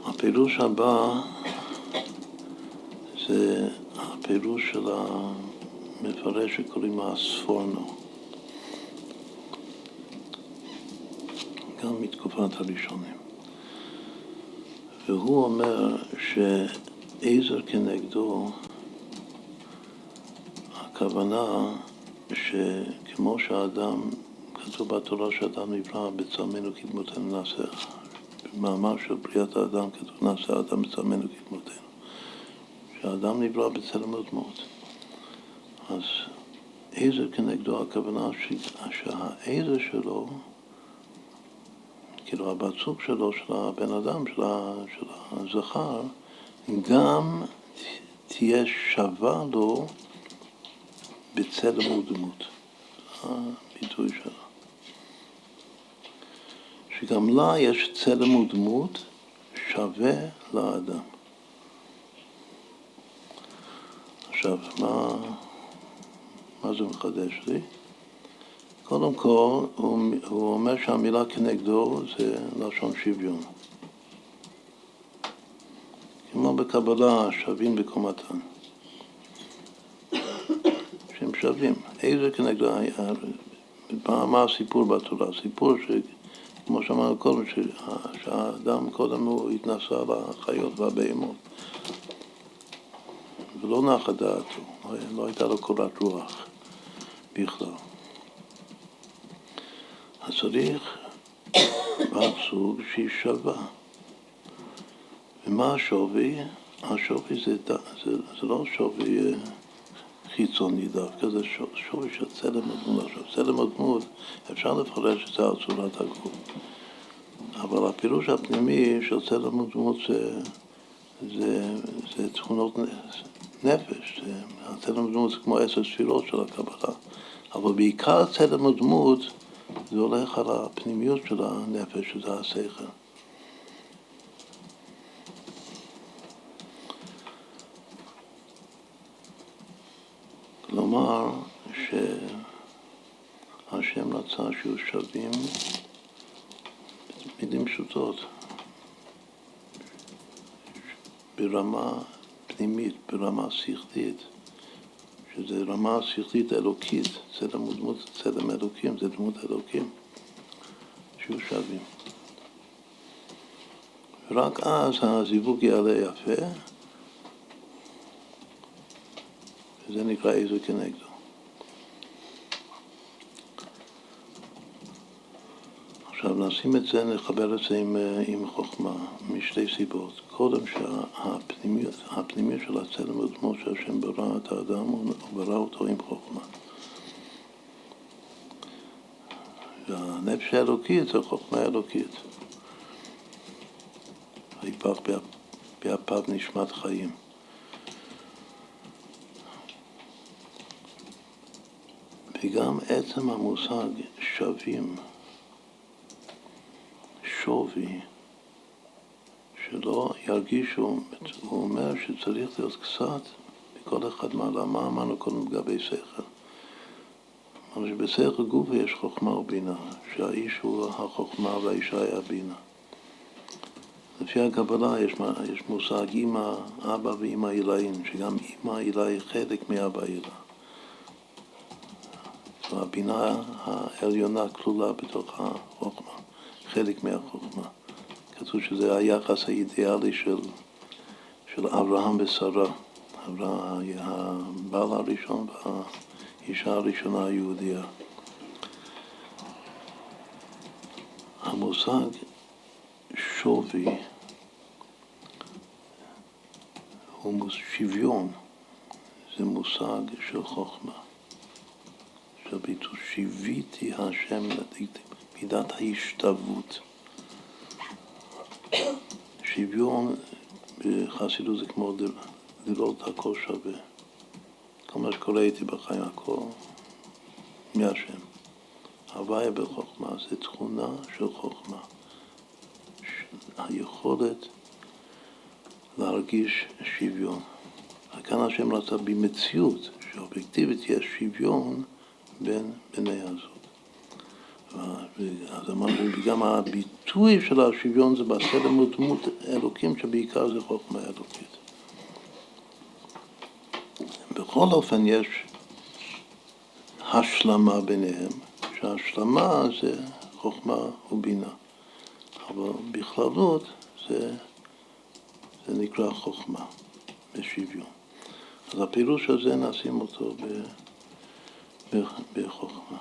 הפירוש הבא זה הפירוש של המפרש שקוראים הספורנו, גם מתקופת הראשונים. והוא אומר שעזר כנגדו, הכוונה שכמו שהאדם, כתוב בתורה שאדם נברא בצלמנו כדמותנו נעשה, במאמר של בריאת האדם כתוב נעשה האדם בצלמנו כדמותנו, שהאדם נברא בצלם ודמות. אז עזר כנגדו, הכוונה שהעזר שלו, כאילו הבצוק שלו, של הבן אדם, של הזכר, גם תהיה שווה לו בצלם ודמות. הביטוי שלה. שגם לה יש צלם ודמות שווה לאדם. עכשיו, מה זה מחדש לי? קודם כל, הוא אומר שהמילה כנגדו זה לשון שוויון. כמו בקבלה, שווים בקומתן. שהם שווים. איזה כנגדו? מה הסיפור בתורה? סיפור כמו שאמרנו קודם, שהאדם קודם הוא התנסה לחיות והבהמות. ולא נחה דעתו, לא הייתה לו קורת רוח בכלל. אז צריך בת זוג שהיא שווה. ומה השווי? השווי זה לא שווי חיצוני דווקא, זה שווי של צלם ודמות. עכשיו, צלם ודמות אפשר לפרש את זה על צורת הגוף. אבל הפירוש הפנימי של צלם ודמות זה תכונות נפש. הצלם ודמות זה כמו 10 ספירות של הקבלה. אבל בעיקר צלם ודמות זה הולך על הפנימיות של הנפש, שזה השכל. כלומר, שהשם רצה שיהיו שווים מילים פשוטות, ברמה פנימית, ברמה שכלית, שזה רמה שכלית אלוקית, צלם ודמות, צלם אלוקים, זה דמות אלוקים, שיהיו שווים. ורק אז הזיווג יעלה יפה, וזה נקרא עזר כנגדו. עכשיו נשים את זה, נחבר את זה עם חוכמה, משתי סיבות. קודם שהפנימיות של הצלם ודמות שהשם ברא את האדם, הוא ברא אותו עם חוכמה. והנפש האלוקית זה חוכמה אלוקית. היפך באפיו נשמת חיים. וגם עצם המושג שווים, שווי, שלא ירגישו, הוא אומר שצריך להיות קצת בכל אחד מעלה. מה אמרנו קודם לגבי שכל? אמרנו שבשכל גוף יש חוכמה ובינה, שהאיש הוא החוכמה והאישה היא הבינה. לפי הקבלה יש מושג אמא, אבא ואמא עילאין, שגם אמא עילה היא חלק מאבא עילה. הבינה העליונה כלולה בתוך החוכמה, חלק מהחוכמה. כתוב שזה היחס האידיאלי של אברהם ושרה, הבעל הראשון והאישה הראשונה היהודיה. המושג שווי הוא שוויון, זה מושג של חוכמה. ביטוי שיוויתי השם מידת ההשתוות. שוויון בחסידות זה כמו לראות הכל שווה. כל מה שקורה איתי בחיים, הכל מהשם. הוויה בחוכמה זה תכונה של חוכמה. היכולת להרגיש שוויון. כאן השם רצה במציאות שאובייקטיבית יש שוויון בין בני הזוג. אז אמרנו, וגם הביטוי של השוויון זה בצלם ודמות אלוקים, שבעיקר זה חוכמה אלוקית. בכל אופן יש השלמה ביניהם, שההשלמה זה חוכמה ובינה, אבל בכללות זה נקרא חוכמה בשוויון. אז הפירוש הזה נשים אותו בחוכמה.